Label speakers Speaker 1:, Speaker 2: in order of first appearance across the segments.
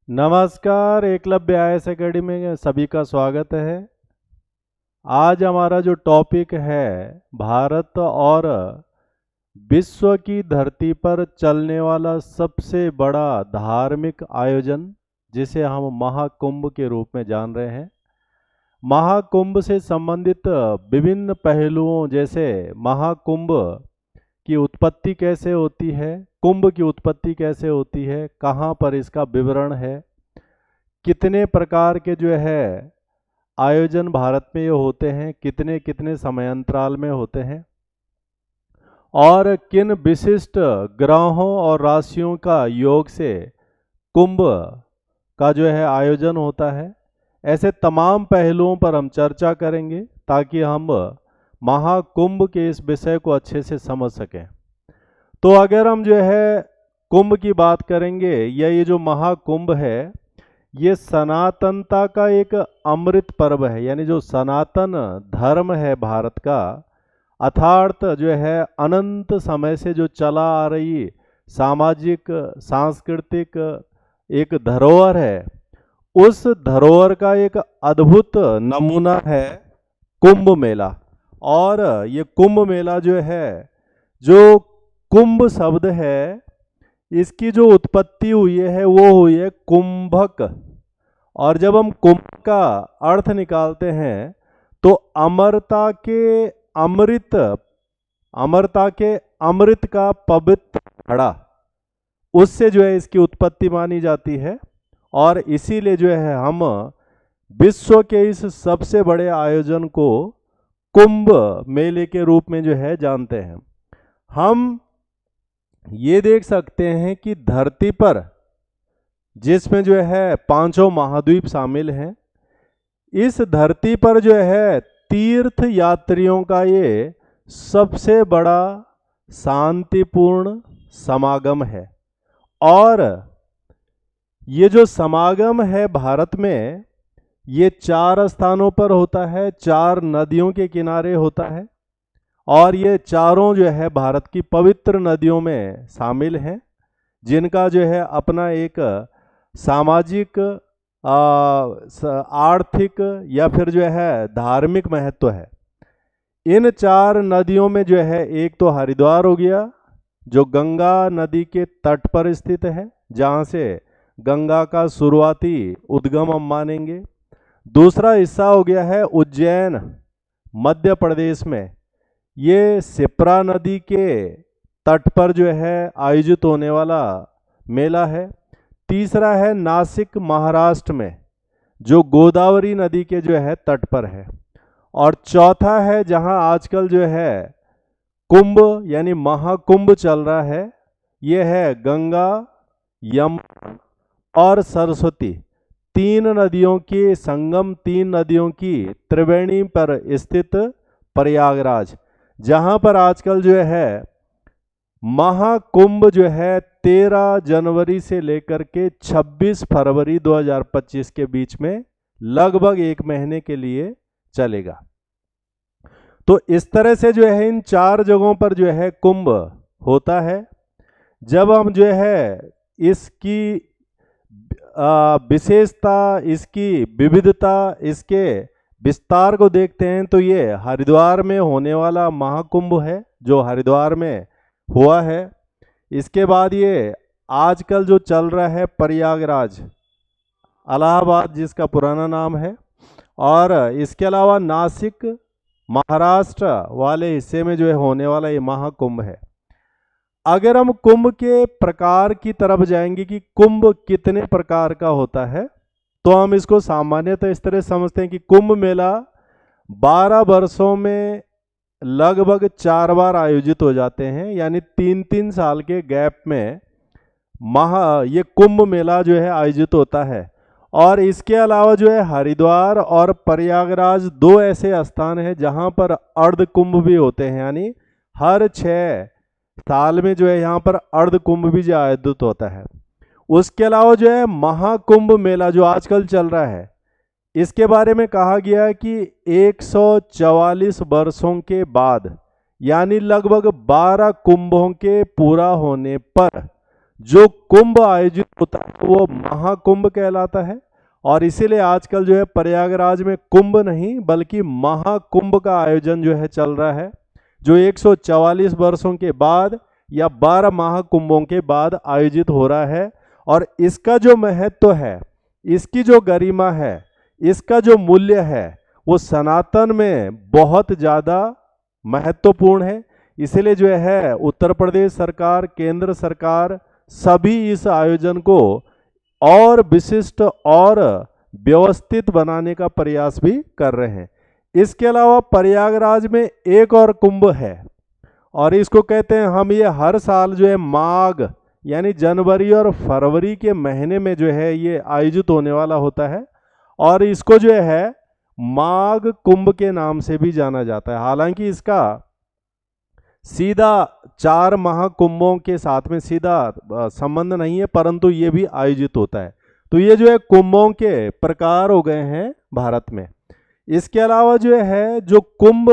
Speaker 1: नमस्कार, Eklavya IAS academy में सभी का स्वागत है। आज हमारा जो टॉपिक है भारत और विश्व की धरती पर चलने वाला सबसे बड़ा धार्मिक आयोजन जिसे हम महाकुंभ के रूप में जान रहे हैं। महाकुंभ से संबंधित विभिन्न पहलुओं जैसे महाकुंभ की उत्पत्ति कैसे होती है, कुंभ की उत्पत्ति कैसे होती है, कहाँ पर इसका विवरण है, कितने प्रकार के जो है आयोजन भारत में ये होते हैं, कितने कितने समयांतराल में होते हैं और किन विशिष्ट ग्रहों और राशियों का योग से कुंभ का जो है आयोजन होता है। ऐसे तमाम पहलुओं पर हम चर्चा करेंगे ताकि हम महाकुंभ के इस विषय को अच्छे से समझ सकें। तो अगर हम जो है कुंभ की बात करेंगे या ये जो महाकुंभ है ये सनातनता का एक अमृत पर्व है, यानी जो सनातन धर्म है भारत का, अर्थात जो है अनंत समय से जो चला आ रही सामाजिक सांस्कृतिक एक धरोहर है, उस धरोहर का एक अद्भुत नमूना है कुंभ मेला। और ये कुंभ मेला जो है, जो कुंभ शब्द है इसकी जो उत्पत्ति हुई है वो हुई है कुंभक। और जब हम कुंभ का अर्थ निकालते हैं तो अमरता के अमृत का पवित्र घड़ा, उससे जो है इसकी उत्पत्ति मानी जाती है। और इसीलिए जो है हम विश्व के इस सबसे बड़े आयोजन को कुंभ मेले के रूप में जो है जानते हैं। हम ये देख सकते हैं कि धरती पर जिसमें जो है पांचों महाद्वीप शामिल हैं, इस धरती पर जो है तीर्थ यात्रियों का ये सबसे बड़ा शांतिपूर्ण समागम है। और ये जो समागम है भारत में, ये 4 स्थानों पर होता है, 4 नदियों के किनारे होता है और ये चारों जो है भारत की पवित्र नदियों में शामिल हैं, जिनका जो है अपना एक सामाजिक आर्थिक या फिर जो है धार्मिक महत्व है। इन 4 नदियों में जो है एक तो हरिद्वार हो गया जो गंगा नदी के तट पर स्थित है, जहाँ से गंगा का शुरुआती उद्गम हम मानेंगे। दूसरा हिस्सा हो गया है उज्जैन मध्य प्रदेश में, ये शिप्रा नदी के तट पर जो है आयोजित होने वाला मेला है। तीसरा है नासिक महाराष्ट्र में, जो गोदावरी नदी के जो है तट पर है। और चौथा है जहां आजकल जो है कुंभ यानी महाकुंभ चल रहा है, ये है गंगा, यमुना और सरस्वती, 3 नदियों की संगम, 3 नदियों की त्रिवेणी पर स्थित प्रयागराज, जहां पर आजकल जो है महाकुंभ जो है 13 जनवरी से लेकर के 26 फरवरी 2025 के बीच में लगभग 1 महीने के लिए चलेगा। तो इस तरह से जो है इन 4 जगहों पर जो है कुंभ होता है। जब हम जो है इसकी विशेषता, इसकी विविधता, इसके विस्तार को देखते हैं तो ये हरिद्वार में होने वाला महाकुंभ है जो हरिद्वार में हुआ है। इसके बाद ये आजकल जो चल रहा है प्रयागराज, इलाहाबाद जिसका पुराना नाम है, और इसके अलावा नासिक महाराष्ट्र वाले हिस्से में जो है होने वाला ये महाकुंभ है। अगर हम कुंभ के प्रकार की तरफ जाएंगे कि कुंभ कितने प्रकार का होता है, तो हम इसको सामान्यतः इस तरह समझते हैं कि कुंभ मेला 12 वर्षों में लगभग 4 बार आयोजित हो जाते हैं, यानी 3-3 साल के गैप में ये कुंभ मेला जो है आयोजित होता है। और इसके अलावा जो है हरिद्वार और प्रयागराज 2 ऐसे स्थान हैं जहां पर अर्ध कुंभ भी होते हैं, यानी हर 6 साल में जो है यहाँ पर अर्ध कुंभ भी जो आयोजित होता है। उसके अलावा जो है महाकुंभ मेला जो आजकल चल रहा है, इसके बारे में कहा गया है कि 144 वर्षों के बाद, यानी लगभग 12 कुंभों के पूरा होने पर जो कुंभ आयोजित होता है वो महाकुंभ कहलाता है। और इसीलिए आजकल जो है प्रयागराज में कुंभ नहीं बल्कि महाकुंभ का आयोजन जो है चल रहा है, जो 144 वर्षों के बाद या 12 महाकुंभों के बाद आयोजित हो रहा है। और इसका जो महत्व है, इसकी जो गरिमा है, इसका जो मूल्य है, वो सनातन में बहुत ज़्यादा महत्वपूर्ण है। इसलिए जो है उत्तर प्रदेश सरकार, केंद्र सरकार सभी इस आयोजन को और विशिष्ट और व्यवस्थित बनाने का प्रयास भी कर रहे हैं। इसके अलावा प्रयागराज में एक और कुंभ है और इसको कहते हैं हम, ये हर साल जो है माघ यानी जनवरी और फरवरी के महीने में जो है ये आयोजित होने वाला होता है और इसको जो है माघ कुंभ के नाम से भी जाना जाता है। हालांकि इसका सीधा 4 महाकुंभों के साथ में सीधा संबंध नहीं है, परंतु ये भी आयोजित होता है। तो ये जो है कुंभों के प्रकार हो गए हैं भारत में। इसके अलावा जो है जो कुंभ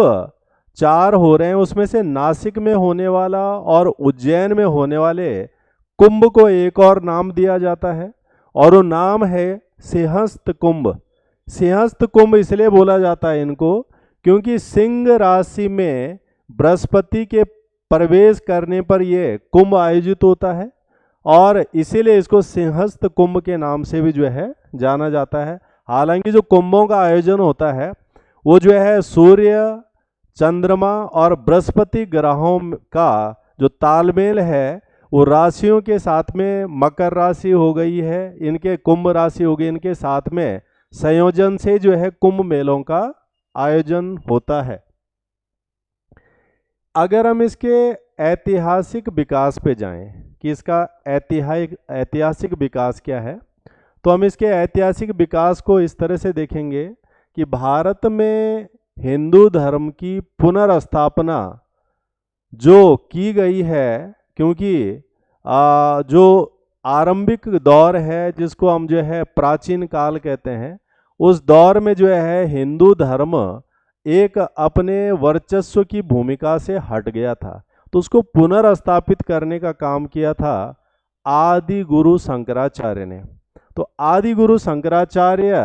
Speaker 1: 4 हो रहे हैं उसमें से नासिक में होने वाला और उज्जैन में होने वाले कुंभ को एक और नाम दिया जाता है और वो नाम है सिंहस्थ कुंभ। सिंहस्थ कुंभ इसलिए बोला जाता है इनको क्योंकि सिंह राशि में बृहस्पति के प्रवेश करने पर ये कुंभ आयोजित होता है और इसीलिए इसको सिंहस्थ कुंभ के नाम से भी जो है जाना जाता है। हालांकि जो कुंभों का आयोजन होता है वो जो है सूर्य, चंद्रमा और बृहस्पति ग्रहों का जो तालमेल है वो राशियों के साथ में, मकर राशि हो गई है, इनके कुंभ राशि हो गई, इनके साथ में संयोजन से जो है कुंभ मेलों का आयोजन होता है। अगर हम इसके ऐतिहासिक विकास पे जाएं कि इसका ऐतिहासिक विकास क्या है, तो हम इसके ऐतिहासिक विकास को इस तरह से देखेंगे कि भारत में हिंदू धर्म की पुनर्स्थापना जो की गई है, क्योंकि जो आरंभिक दौर है जिसको हम जो है प्राचीन काल कहते हैं, उस दौर में जो है हिंदू धर्म एक अपने वर्चस्व की भूमिका से हट गया था, तो उसको पुनर्स्थापित करने का काम किया था आदि गुरु शंकराचार्य ने। तो आदि गुरु शंकराचार्य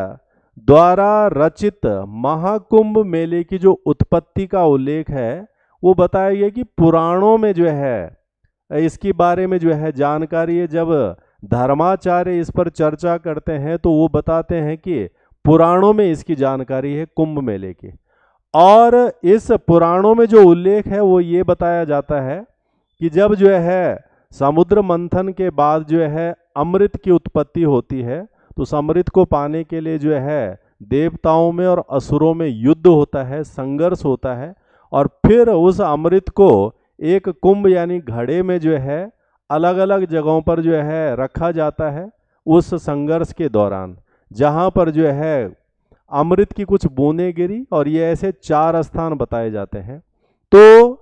Speaker 1: द्वारा रचित महाकुंभ मेले की जो उत्पत्ति का उल्लेख है वो बताया गया कि पुराणों में जो है इसके बारे में जो है जानकारी है। जब धर्माचार्य इस पर चर्चा करते हैं तो वो बताते हैं कि पुराणों में इसकी जानकारी है कुंभ मेले की, और इस पुराणों में जो उल्लेख है वो ये बताया जाता है कि जब जो है समुद्र मंथन के बाद जो है अमृत की उत्पत्ति होती है, तो उस अमृत को पाने के लिए जो है देवताओं में और असुरों में युद्ध होता है, संघर्ष होता है, और फिर उस अमृत को एक कुंभ यानी घड़े में जो है अलग अलग जगहों पर जो है रखा जाता है उस संघर्ष के दौरान, जहाँ पर जो है अमृत की कुछ बूंदें गिरी, और ये ऐसे 4 स्थान बताए जाते हैं। तो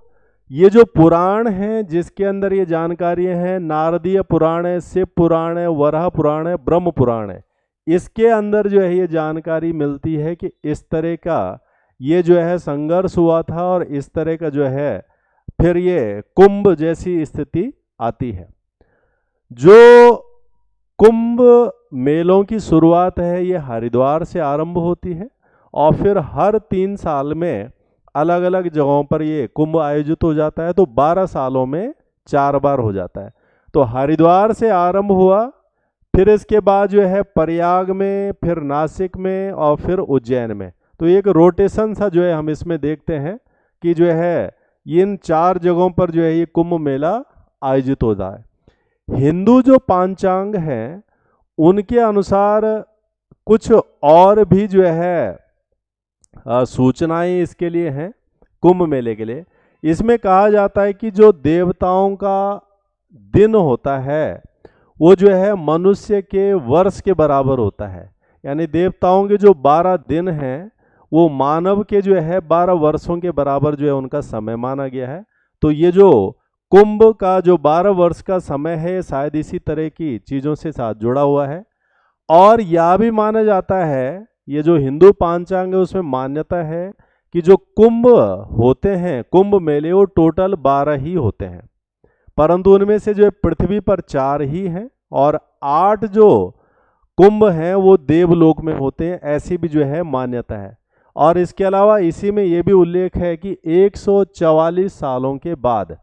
Speaker 1: ये जो पुराण हैं जिसके अंदर ये जानकारी हैं, नारदीय पुराण है, शिव पुराण है, वराह पुराण है, ब्रह्म पुराण है, इसके अंदर जो है ये जानकारी मिलती है कि इस तरह का ये जो है संघर्ष हुआ था और इस तरह का जो है फिर ये कुंभ जैसी स्थिति आती है। जो कुंभ मेलों की शुरुआत है ये हरिद्वार से आरंभ होती है और फिर हर 3 साल में अलग अलग जगहों पर ये कुंभ आयोजित हो जाता है, तो 12 सालों में 4 बार हो जाता है। तो हरिद्वार से आरंभ हुआ, फिर इसके बाद जो है प्रयाग में, फिर नासिक में और फिर उज्जैन में। तो एक रोटेशन सा जो है हम इसमें देखते हैं कि जो है इन 4 जगहों पर जो है ये कुंभ मेला आयोजित होता है। हिंदू जो पांचांग हैं उनके अनुसार कुछ और भी जो है सूचनाएं इसके लिए हैं कुंभ मेले के लिए। इसमें कहा जाता है कि जो देवताओं का दिन होता है वो जो है मनुष्य के वर्ष के बराबर होता है, यानी देवताओं के जो 12 दिन हैं वो मानव के जो है 12 वर्षों के बराबर जो है उनका समय माना गया है। तो ये जो कुंभ का जो 12 वर्ष का समय है शायद इसी तरह की चीज़ों से साथ जुड़ा हुआ है। और यह भी माना जाता है, ये जो हिंदू पांचांग है उसमें मान्यता है कि जो कुंभ होते हैं, कुंभ मेले, वो टोटल 12 ही होते हैं, परंतु उनमें से जो है पृथ्वी पर 4 ही हैं और 8 जो कुंभ हैं वो देवलोक में होते हैं, ऐसी भी जो है मान्यता है। और इसके अलावा इसी में ये भी उल्लेख है कि 144 सालों के बाद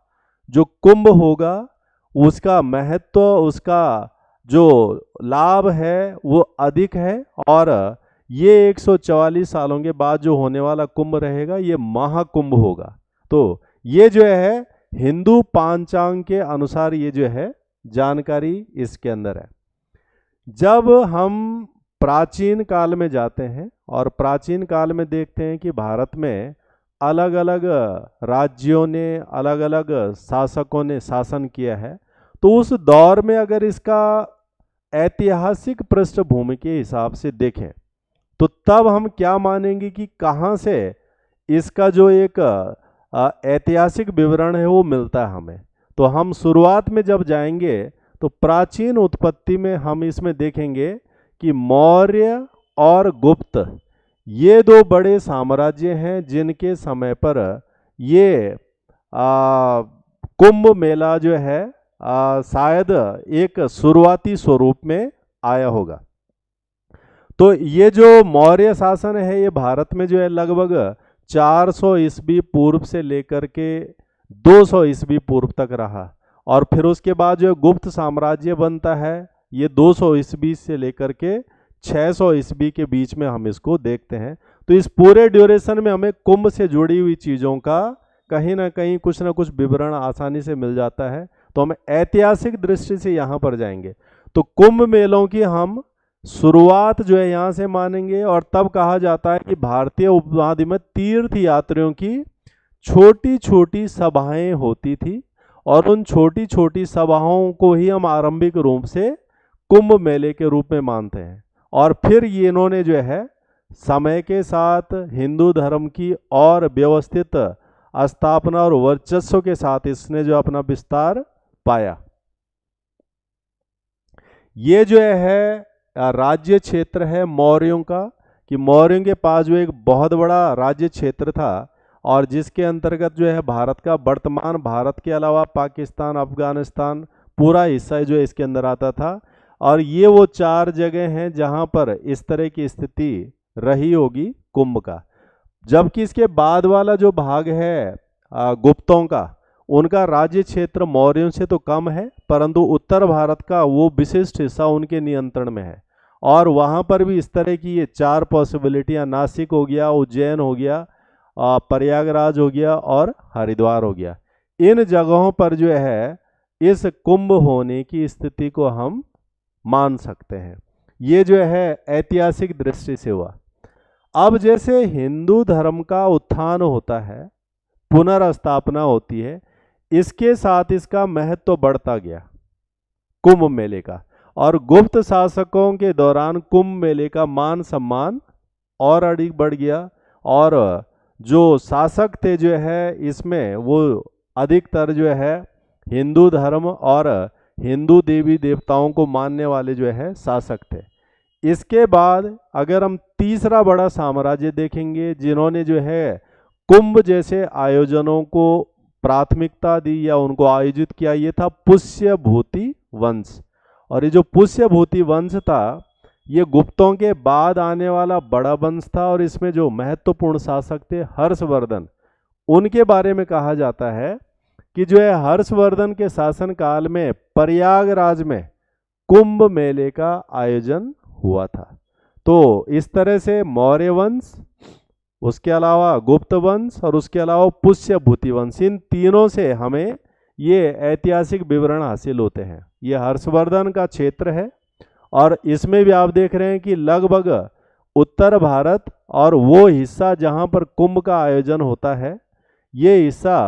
Speaker 1: जो कुंभ होगा उसका महत्व, उसका जो लाभ है वो अधिक है, और ये 144 सालों के बाद जो होने वाला कुंभ रहेगा ये महाकुंभ होगा। तो ये जो है हिंदू पांचांग के अनुसार ये जो है जानकारी इसके अंदर है। जब हम प्राचीन काल में जाते हैं और प्राचीन काल में देखते हैं कि भारत में अलग अलग राज्यों ने, अलग अलग शासकों ने शासन किया है, तो उस दौर में अगर इसका ऐतिहासिक पृष्ठभूमि के हिसाब से देखें तो तब हम क्या मानेंगे कि कहाँ से इसका जो एक ऐतिहासिक विवरण है वो मिलता है हमें। तो हम शुरुआत में जब जाएंगे तो प्राचीन उत्पत्ति में हम इसमें देखेंगे कि मौर्य और गुप्त ये 2 बड़े साम्राज्य हैं जिनके समय पर ये कुंभ मेला जो है शायद एक शुरुआती स्वरूप में आया होगा। तो ये जो मौर्य शासन है ये भारत में जो है लगभग 400 ईस्वी पूर्व से लेकर के 200 ईस्वी पूर्व तक रहा, और फिर उसके बाद जो गुप्त साम्राज्य बनता है ये 200 ईस्वी से लेकर के 600 ईस्वी के बीच में हम इसको देखते हैं। तो इस पूरे ड्यूरेशन में हमें कुंभ से जुड़ी हुई चीज़ों का कहीं ना कहीं कुछ ना कुछ विवरण आसानी से मिल जाता है। तो हम ऐतिहासिक दृष्टि से यहाँ पर जाएंगे तो कुंभ मेलों की हम शुरुआत जो है यहाँ से मानेंगे, और तब कहा जाता है कि भारतीय उपमहाद्वीप में तीर्थ यात्रियों की छोटी छोटी सभाएं होती थी, और उन छोटी छोटी सभाओं को ही हम आरंभिक रूप से कुंभ मेले के रूप में मानते हैं। और फिर ये इन्होंने जो है समय के साथ हिंदू धर्म की और व्यवस्थित स्थापना और वर्चस्व के साथ इसने जो अपना विस्तार पाया। ये जो है राज्य क्षेत्र है मौर्यों का, कि मौर्यों के पास जो एक बहुत बड़ा राज्य क्षेत्र था, और जिसके अंतर्गत जो है भारत का, वर्तमान भारत के अलावा पाकिस्तान, अफगानिस्तान पूरा हिस्सा जो है इसके अंदर आता था। और ये वो 4 जगह हैं जहाँ पर इस तरह की स्थिति रही होगी कुंभ का। जबकि इसके बाद वाला जो भाग है गुप्तों का, उनका राज्य क्षेत्र मौर्यों से तो कम है, परंतु उत्तर भारत का वो विशिष्ट हिस्सा उनके नियंत्रण में है। और वहाँ पर भी इस तरह की ये 4 पॉसिबिलिटियाँ, नासिक हो गया, उज्जैन हो गया, प्रयागराज हो गया और हरिद्वार हो गया, इन जगहों पर जो है इस कुंभ होने की स्थिति को हम मान सकते हैं। ये जो है ऐतिहासिक दृष्टि से हुआ। अब जैसे हिंदू धर्म का उत्थान होता है, पुनर्स्थापना होती है, इसके साथ इसका महत्व बढ़ता गया कुंभ मेले का, और गुप्त शासकों के दौरान कुंभ मेले का मान सम्मान और अधिक बढ़ गया। और जो शासक थे जो है इसमें वो अधिकतर जो है हिंदू धर्म और हिंदू देवी देवताओं को मानने वाले जो है शासक थे। इसके बाद अगर हम तीसरा बड़ा साम्राज्य देखेंगे जिन्होंने जो है कुंभ जैसे आयोजनों को प्राथमिकता दी या उनको आयोजित किया, ये था पुष्यभूति वंश। और ये जो पुष्यभूति वंश था ये गुप्तों के बाद आने वाला बड़ा वंश था, और इसमें जो महत्वपूर्ण शासक थे हर्षवर्धन, उनके बारे में कहा जाता है कि जो है हर्षवर्धन के शासनकाल में प्रयागराज में कुंभ मेले का आयोजन हुआ था। तो इस तरह से मौर्य वंश, उसके अलावा गुप्त वंश और उसके अलावा पुष्यभूति वंश, इन तीनों से हमें ये ऐतिहासिक विवरण हासिल होते हैं। ये हर्षवर्धन का क्षेत्र है, और इसमें भी आप देख रहे हैं कि लगभग उत्तर भारत और वो हिस्सा जहाँ पर कुंभ का आयोजन होता है, ये हिस्सा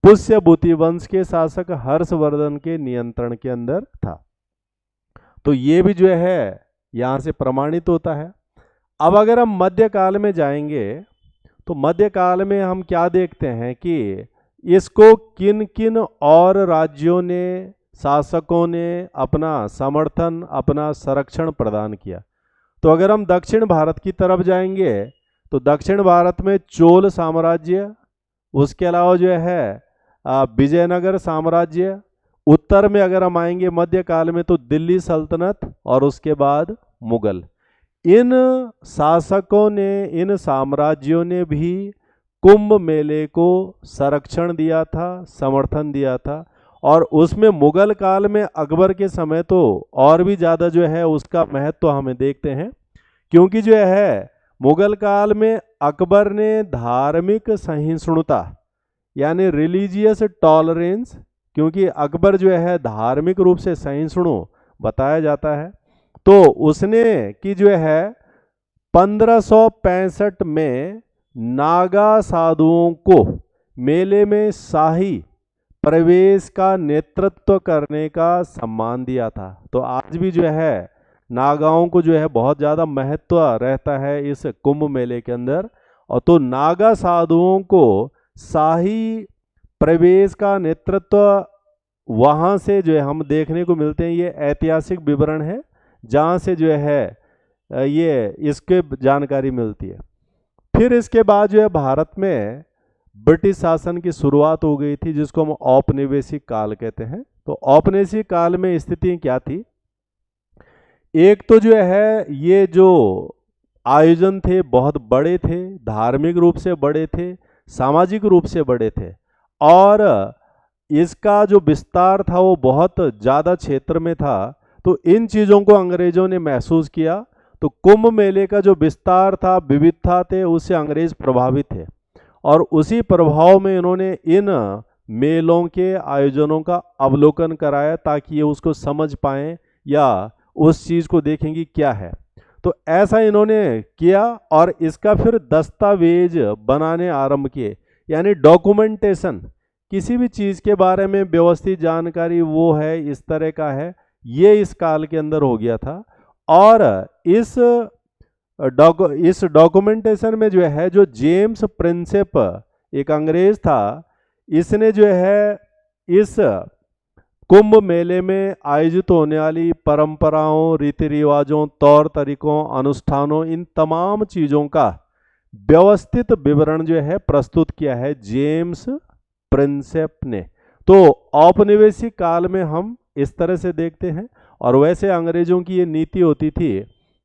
Speaker 1: पुष्यभूति वंश के शासक हर्षवर्धन के नियंत्रण के अंदर था। तो ये भी जो है यहाँ से प्रमाणित होता है। अब अगर हम मध्यकाल में जाएंगे तो मध्यकाल में हम क्या देखते हैं कि इसको किन किन और राज्यों ने, शासकों ने अपना समर्थन, अपना संरक्षण प्रदान किया। तो अगर हम दक्षिण भारत की तरफ जाएंगे तो दक्षिण भारत में चोल साम्राज्य, उसके अलावा जो है विजयनगर साम्राज्य, उत्तर में अगर हम आएंगे मध्यकाल में तो दिल्ली सल्तनत और उसके बाद मुगल। इन शासकों ने, इन साम्राज्यों ने भी कुंभ मेले को संरक्षण दिया था, समर्थन दिया था। और उसमें मुगल काल में अकबर के समय तो और भी ज़्यादा जो है उसका महत्व हमें देखते हैं, क्योंकि जो है मुगल काल में अकबर ने धार्मिक सहिष्णुता यानी रिलीजियस टॉलरेंस, क्योंकि अकबर जो है धार्मिक रूप से सहिष्णु बताया जाता है, तो उसने कि जो है 1565 में नागा साधुओं को मेले में शाही प्रवेश का नेतृत्व करने का सम्मान दिया था। तो आज भी जो है नागाओं को जो है बहुत ज़्यादा महत्व रहता है इस कुंभ मेले के अंदर। और तो नागा साधुओं को शाही प्रवेश का नेतृत्व वहाँ से जो है हम देखने को मिलते हैं। ये ऐतिहासिक विवरण है जहाँ से जो है ये इसके जानकारी मिलती है। फिर इसके बाद जो है भारत में ब्रिटिश शासन की शुरुआत हो गई थी, जिसको हम औपनिवेशिक काल कहते हैं। तो औपनिवेशिक काल में स्थिति क्या थी? एक तो जो है ये जो आयोजन थे बहुत बड़े थे, धार्मिक रूप से बड़े थे, सामाजिक रूप से बड़े थे, और इसका जो विस्तार था वो बहुत ज़्यादा क्षेत्र में था। तो इन चीज़ों को अंग्रेज़ों ने महसूस किया। तो कुंभ मेले का जो विस्तार था, विविधता थे, उससे अंग्रेज प्रभावित थे, और उसी प्रभाव में इन्होंने इन मेलों के आयोजनों का अवलोकन कराया ताकि ये उसको समझ पाएं या उस चीज़ को देखेंगे क्या है। तो ऐसा इन्होंने किया और इसका फिर दस्तावेज बनाने आरंभ किए, यानी डॉक्यूमेंटेशन, किसी भी चीज़ के बारे में व्यवस्थित जानकारी वो है, इस तरह का है, ये इस काल के अंदर हो गया था। और इस डॉक्यूमेंटेशन में जो है जो जेम्स प्रिंसेप एक अंग्रेज था, इसने जो है इस कुंभ मेले में आयोजित होने वाली परंपराओं, रीति रिवाजों, तौर तरीकों, अनुष्ठानों, इन तमाम चीज़ों का व्यवस्थित विवरण जो है प्रस्तुत किया है जेम्स प्रिंसेप ने। तो औपनिवेशिक काल में हम इस तरह से देखते हैं। और वैसे अंग्रेजों की ये नीति होती थी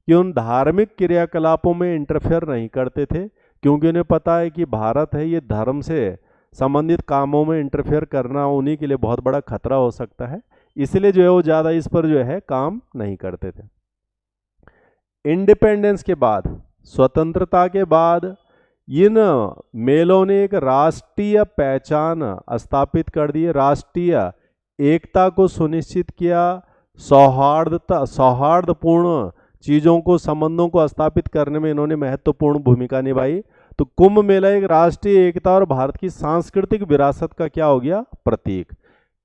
Speaker 1: कि उन धार्मिक क्रियाकलापों में इंटरफेयर नहीं करते थे, क्योंकि उन्हें पता है कि भारत है, ये धर्म से संबंधित कामों में इंटरफेयर करना उन्हीं के लिए बहुत बड़ा खतरा हो सकता है, इसलिए जो है वो ज़्यादा इस पर जो है काम नहीं करते थे। इंडिपेंडेंस के बाद, स्वतंत्रता के बाद, इन मेलों ने एक राष्ट्रीय पहचान स्थापित कर दी, राष्ट्रीय एकता को सुनिश्चित किया, सौहार्दपूर्ण चीज़ों को, संबंधों को स्थापित करने में इन्होंने महत्वपूर्ण भूमिका निभाई। तो कुंभ मेला एक राष्ट्रीय एकता और भारत की सांस्कृतिक विरासत का क्या हो गया? प्रतीक।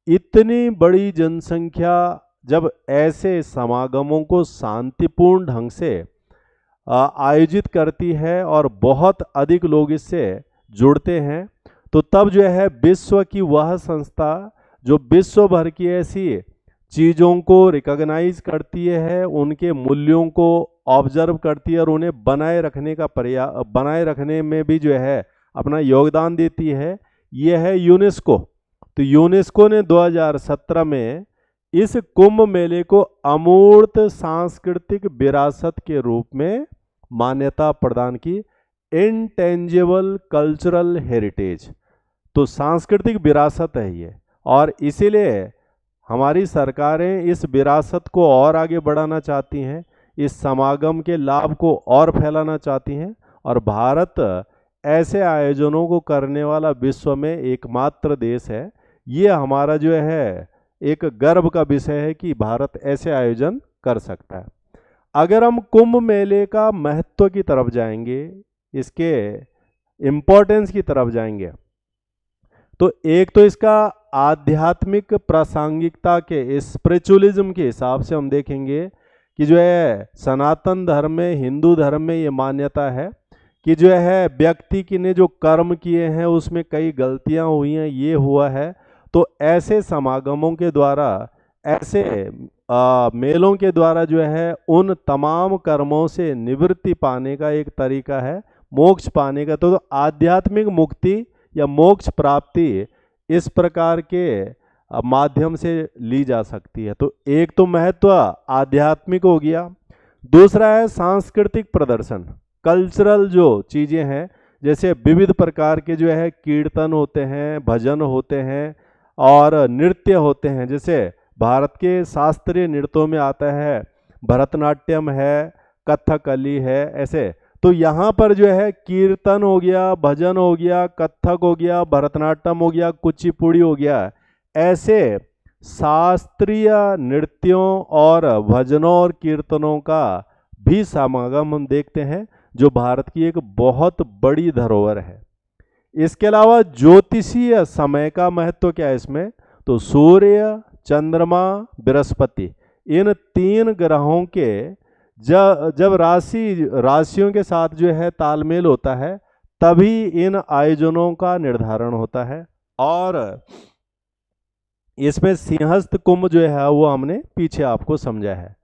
Speaker 1: इतनी बड़ी जनसंख्या जब ऐसे समागमों को शांतिपूर्ण ढंग से आयोजित करती है और बहुत अधिक लोग इससे जुड़ते हैं, तो तब जो है विश्व की वह संस्था जो विश्व भर की ऐसी चीज़ों को रिकॉग्नाइज करती है, उनके मूल्यों को ऑब्जर्व करती है और उन्हें बनाए रखने में भी जो है अपना योगदान देती है, यह है यूनेस्को। तो यूनेस्को ने 2017 में इस कुंभ मेले को अमूर्त सांस्कृतिक विरासत के रूप में मान्यता प्रदान की, इंटेंजिबल कल्चरल हेरिटेज। तो सांस्कृतिक विरासत है ये, और इसीलिए हमारी सरकारें इस विरासत को और आगे बढ़ाना चाहती हैं, इस समागम के लाभ को और फैलाना चाहती हैं, और भारत ऐसे आयोजनों को करने वाला विश्व में एकमात्र देश है। ये हमारा जो है एक गर्व का विषय है कि भारत ऐसे आयोजन कर सकता है। अगर हम कुंभ मेले का महत्व की तरफ जाएंगे, इसके इम्पोर्टेंस की तरफ जाएंगे, तो एक तो इसका आध्यात्मिक प्रासंगिकता के, स्पिरिचुअलिज्म के हिसाब से हम देखेंगे कि जो है सनातन धर्म में, हिंदू धर्म में ये मान्यता है कि जो है व्यक्ति की ने जो कर्म किए हैं उसमें कई गलतियां हुई हैं, ये हुआ है, तो ऐसे समागमों के द्वारा, ऐसे मेलों के द्वारा जो है उन तमाम कर्मों से निवृत्ति पाने का एक तरीका है, मोक्ष पाने का। तो आध्यात्मिक मुक्ति या मोक्ष प्राप्ति इस प्रकार के माध्यम से ली जा सकती है। तो एक तो महत्व आध्यात्मिक हो गया, दूसरा है सांस्कृतिक प्रदर्शन, कल्चरल जो चीज़ें हैं, जैसे विविध प्रकार के जो है कीर्तन होते हैं, भजन होते हैं और नृत्य होते हैं। जैसे भारत के शास्त्रीय नृत्यों में आता है भरतनाट्यम है, कथकली है, ऐसे। तो यहाँ पर जो है कीर्तन हो गया, भजन हो गया, कथक हो गया, भरतनाट्यम हो गया, कुचिपुड़ी हो गया, ऐसे शास्त्रीय नृत्यों और भजनों और कीर्तनों का भी समागम हम देखते हैं, जो भारत की एक बहुत बड़ी धरोहर है। इसके अलावा ज्योतिषीय समय का महत्व क्या है इसमें? तो सूर्य, चंद्रमा, बृहस्पति, इन 3 ग्रहों के जब राशियों के साथ जो है तालमेल होता है, तभी इन आयोजनों का निर्धारण होता है। और इसमें सिंहस्थ कुंभ जो है वो हमने पीछे आपको समझा है।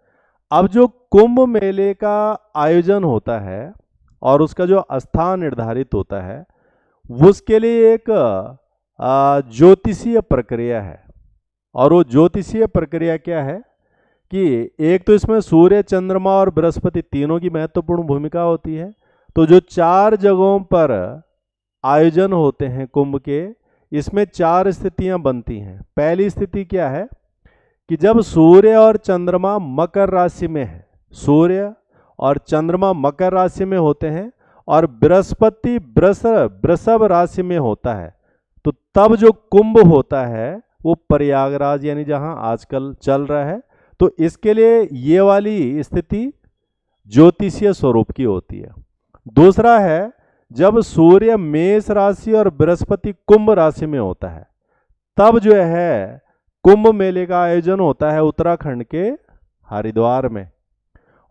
Speaker 1: अब जो कुंभ मेले का आयोजन होता है और उसका जो स्थान निर्धारित होता है, उसके लिए एक ज्योतिषीय प्रक्रिया है। और वो ज्योतिषीय प्रक्रिया क्या है कि एक तो इसमें सूर्य, चंद्रमा और बृहस्पति तीनों की महत्वपूर्ण भूमिका होती है। तो जो 4 जगहों पर आयोजन होते हैं कुंभ के, इसमें 4 स्थितियां बनती हैं। पहली स्थिति क्या है कि जब सूर्य और चंद्रमा मकर राशि में है, सूर्य और चंद्रमा मकर राशि में होते हैं और बृहस्पति वृषभ राशि में होता है, तो तब जो कुंभ होता है वो प्रयागराज यानी जहां आजकल चल रहा है, तो इसके लिए ये वाली स्थिति ज्योतिषीय स्वरूप की होती है। दूसरा है जब सूर्य मेष राशि और बृहस्पति कुंभ राशि में होता है, तब जो है कुंभ मेले का आयोजन होता है उत्तराखंड के हरिद्वार में।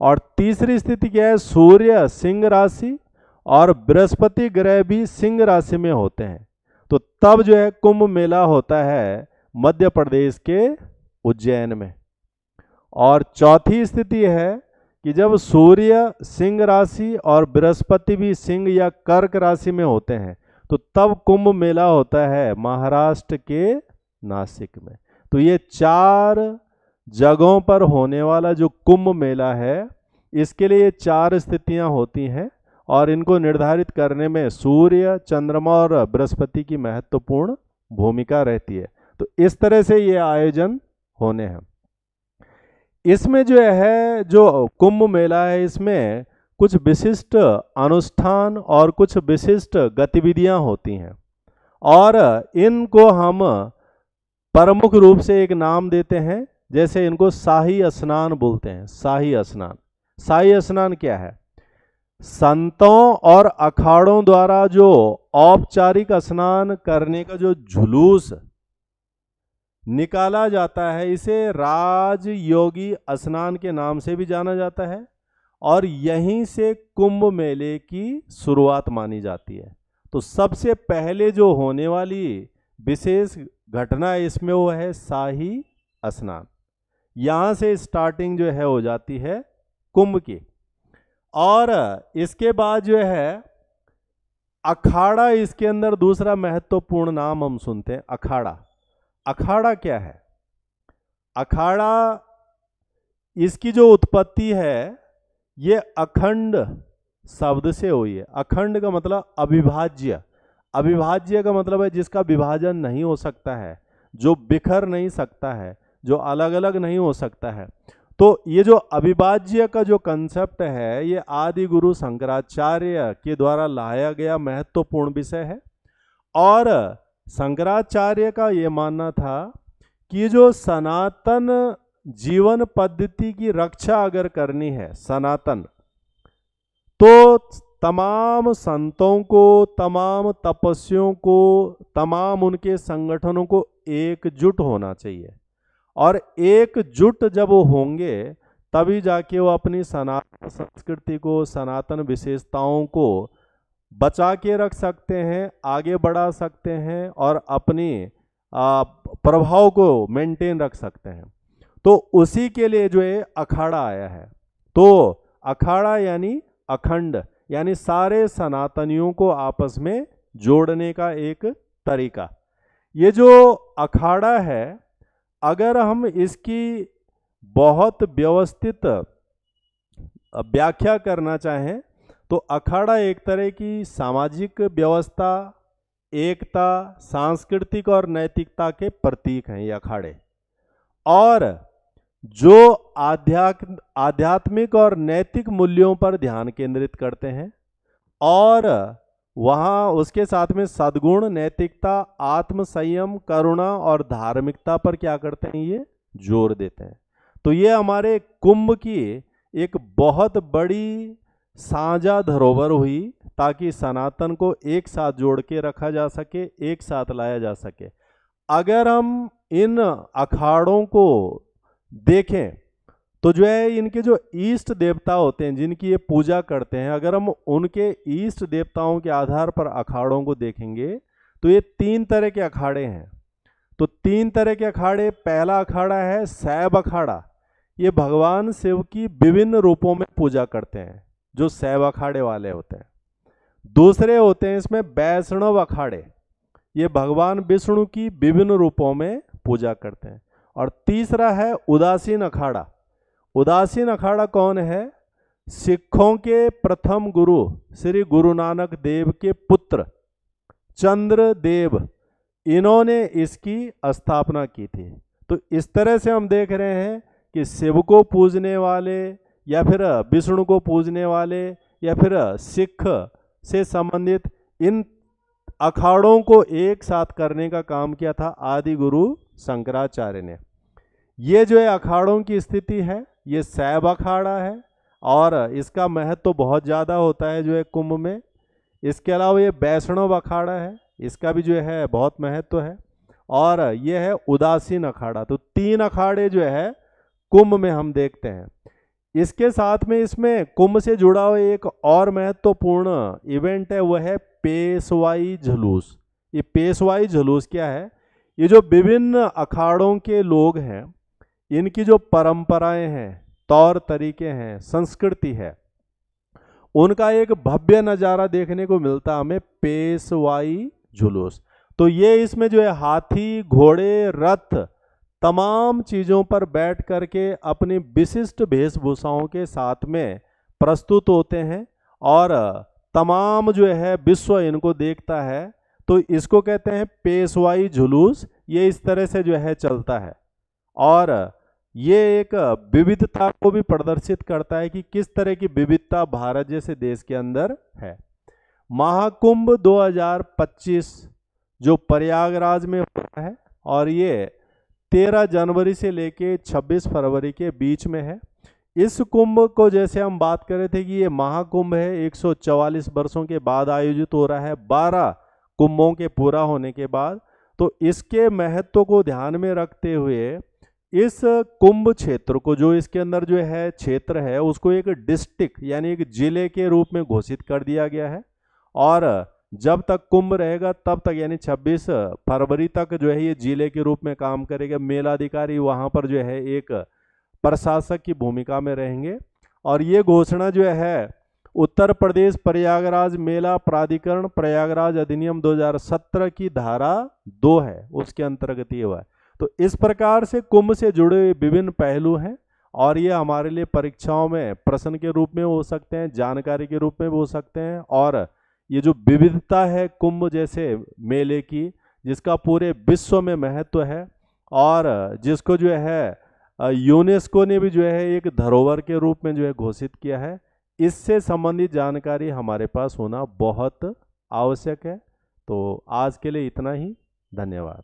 Speaker 1: और तीसरी स्थिति क्या है? सूर्य सिंह राशि और बृहस्पति ग्रह भी सिंह राशि में होते हैं, तो तब जो है कुंभ मेला होता है मध्य प्रदेश के उज्जैन में। और चौथी स्थिति है कि जब सूर्य सिंह राशि और बृहस्पति भी सिंह या कर्क राशि में होते हैं, तो तब कुंभ मेला होता है महाराष्ट्र के नासिक में। तो ये 4 जगहों पर होने वाला जो कुंभ मेला है, इसके लिए 4 स्थितियां होती हैं और इनको निर्धारित करने में सूर्य, चंद्रमा और बृहस्पति की महत्वपूर्ण भूमिका रहती है। तो इस तरह से ये आयोजन होने हैं। इसमें जो कुंभ मेला है, इसमें कुछ विशिष्ट अनुष्ठान और कुछ विशिष्ट गतिविधियां होती हैं और इनको हम प्रमुख रूप से एक नाम देते हैं, जैसे इनको शाही स्नान बोलते हैं। शाही स्नान, शाही स्नान क्या है? संतों और अखाड़ों द्वारा जो औपचारिक स्नान करने का जो जुलूस निकाला जाता है, इसे राजयोगी स्नान के नाम से भी जाना जाता है और यहीं से कुंभ मेले की शुरुआत मानी जाती है। तो सबसे पहले जो होने वाली विशेष घटना इसमें वो है शाही स्नान। यहाँ से स्टार्टिंग जो है हो जाती है कुंभ की। और इसके बाद जो है अखाड़ा, इसके अंदर दूसरा महत्वपूर्ण नाम हम सुनते हैं, अखाड़ा। अखाड़ा क्या है? अखाड़ा, इसकी जो उत्पत्ति है ये अखंड शब्द से हुई है। अखंड का मतलब अविभाज्य, अविभाज्य का मतलब है जिसका विभाजन नहीं हो सकता है, जो बिखर नहीं सकता है, जो अलग अलग नहीं हो सकता है। तो ये जो अविभाज्य का जो कंसेप्ट है, ये आदि गुरु शंकराचार्य के द्वारा लाया गया महत्वपूर्ण विषय है। और शंकराचार्य का ये मानना था कि जो सनातन जीवन पद्धति की रक्षा अगर करनी है, सनातन, तो तमाम संतों को, तमाम तपस्वियों को, तमाम उनके संगठनों को एकजुट होना चाहिए। और एकजुट जब वो होंगे तभी जाके वो अपनी सनातन संस्कृति को, सनातन विशेषताओं को बचा के रख सकते हैं, आगे बढ़ा सकते हैं और अपनी प्रभाव को मेंटेन रख सकते हैं। तो उसी के लिए जो है अखाड़ा आया है। तो अखाड़ा यानी अखंड, यानी सारे सनातनियों को आपस में जोड़ने का एक तरीका। ये जो अखाड़ा है, अगर हम इसकी बहुत व्यवस्थित व्याख्या करना चाहें तो अखाड़ा एक तरह की सामाजिक व्यवस्था, एकता, सांस्कृतिक और नैतिकता के प्रतीक हैं ये अखाड़े। और जो आध्यात्मिक और नैतिक मूल्यों पर ध्यान केंद्रित करते हैं और वहाँ उसके साथ में सद्गुण, नैतिकता, आत्म संयम, करुणा और धार्मिकता पर क्या करते हैं, ये जोर देते हैं। तो ये हमारे कुंभ की एक बहुत बड़ी साझा धरोहर हुई ताकि सनातन को एक साथ जोड़ के रखा जा सके, एक साथ लाया जा सके। अगर हम इन अखाड़ों को देखें तो जो है इनके जो इष्ट देवता होते हैं जिनकी ये पूजा करते हैं, अगर हम उनके इष्ट देवताओं के आधार पर अखाड़ों को देखेंगे तो ये 3 तरह के अखाड़े हैं। तो 3 तरह के अखाड़े, पहला अखाड़ा है शैव अखाड़ा। ये भगवान शिव की विभिन्न रूपों में पूजा करते हैं, जो शैव अखाड़े वाले होते हैं। दूसरे होते हैं इसमें वैष्णव अखाड़े, ये भगवान विष्णु की विभिन्न रूपों में पूजा करते हैं। और तीसरा है उदासीन अखाड़ा। उदासीन अखाड़ा कौन है? सिखों के प्रथम गुरु श्री गुरु नानक देव के पुत्र चंद्र देव, इन्होंने इसकी स्थापना की थी। तो इस तरह से हम देख रहे हैं कि शिव को पूजने वाले या फिर विष्णु को पूजने वाले या फिर सिख से संबंधित इन अखाड़ों को एक साथ करने का काम किया था आदि गुरु शंकराचार्य ने। ये जो है अखाड़ों की स्थिति है, ये शैव अखाड़ा है और इसका महत्व तो बहुत ज़्यादा होता है जो है कुंभ में। इसके अलावा ये वैष्णव अखाड़ा है, इसका भी जो है बहुत महत्व है। और ये है उदासीन अखाड़ा। तो 3 अखाड़े जो है कुंभ में हम देखते हैं। इसके साथ में इसमें कुंभ से जुड़ा हुआ एक और महत्वपूर्ण इवेंट है, वह है पेशवाई जुलूस। ये पेशवाई जुलूस क्या है? ये जो विभिन्न अखाड़ों के लोग हैं, इनकी जो परंपराएं हैं, तौर तरीके हैं, संस्कृति है, उनका एक भव्य नज़ारा देखने को मिलता हमें पेशवाई जुलूस। तो ये इसमें जो है हाथी, घोड़े, रथ, तमाम चीज़ों पर बैठ करके अपनी विशिष्ट वेशभूषाओं के साथ में प्रस्तुत होते हैं और तमाम जो है विश्व इनको देखता है। तो इसको कहते हैं पेशवाई जुलूस। ये इस तरह से जो है चलता है और ये एक विविधता को भी प्रदर्शित करता है कि किस तरह की विविधता भारत जैसे देश के अंदर है। महाकुंभ 2025 जो प्रयागराज में हो रहा है और ये 13 जनवरी से लेके 26 फरवरी के बीच में है। इस कुंभ को जैसे हम बात कर रहे थे कि ये महाकुंभ है, 144 वर्षों के बाद आयोजित हो रहा है, 12 कुंभों के पूरा होने के बाद। तो इसके महत्व को ध्यान में रखते हुए इस कुंभ क्षेत्र को, जो इसके अंदर जो है क्षेत्र है, उसको एक डिस्ट्रिक्ट यानी एक जिले के रूप में घोषित कर दिया गया है। और जब तक कुंभ रहेगा तब तक यानी 26 फरवरी तक जो है ये जिले के रूप में काम करेगा। मेलाधिकारी वहाँ पर जो है एक प्रशासक की भूमिका में रहेंगे। और ये घोषणा जो है उत्तर प्रदेश प्रयागराज मेला प्राधिकरण प्रयागराज अधिनियम 2017 की धारा 2 है, उसके अंतर्गत ये हुआ है। तो इस प्रकार से कुंभ से जुड़े हुए विभिन्न पहलू हैं और ये हमारे लिए परीक्षाओं में प्रश्न के रूप में हो सकते हैं, जानकारी के रूप में भी हो सकते हैं। और ये जो विविधता है कुंभ जैसे मेले की, जिसका पूरे विश्व में महत्व है और जिसको जो है यूनेस्को ने भी जो है एक धरोहर के रूप में जो है घोषित किया है, इससे संबंधित जानकारी हमारे पास होना बहुत आवश्यक है। तो आज के लिए इतना ही, धन्यवाद।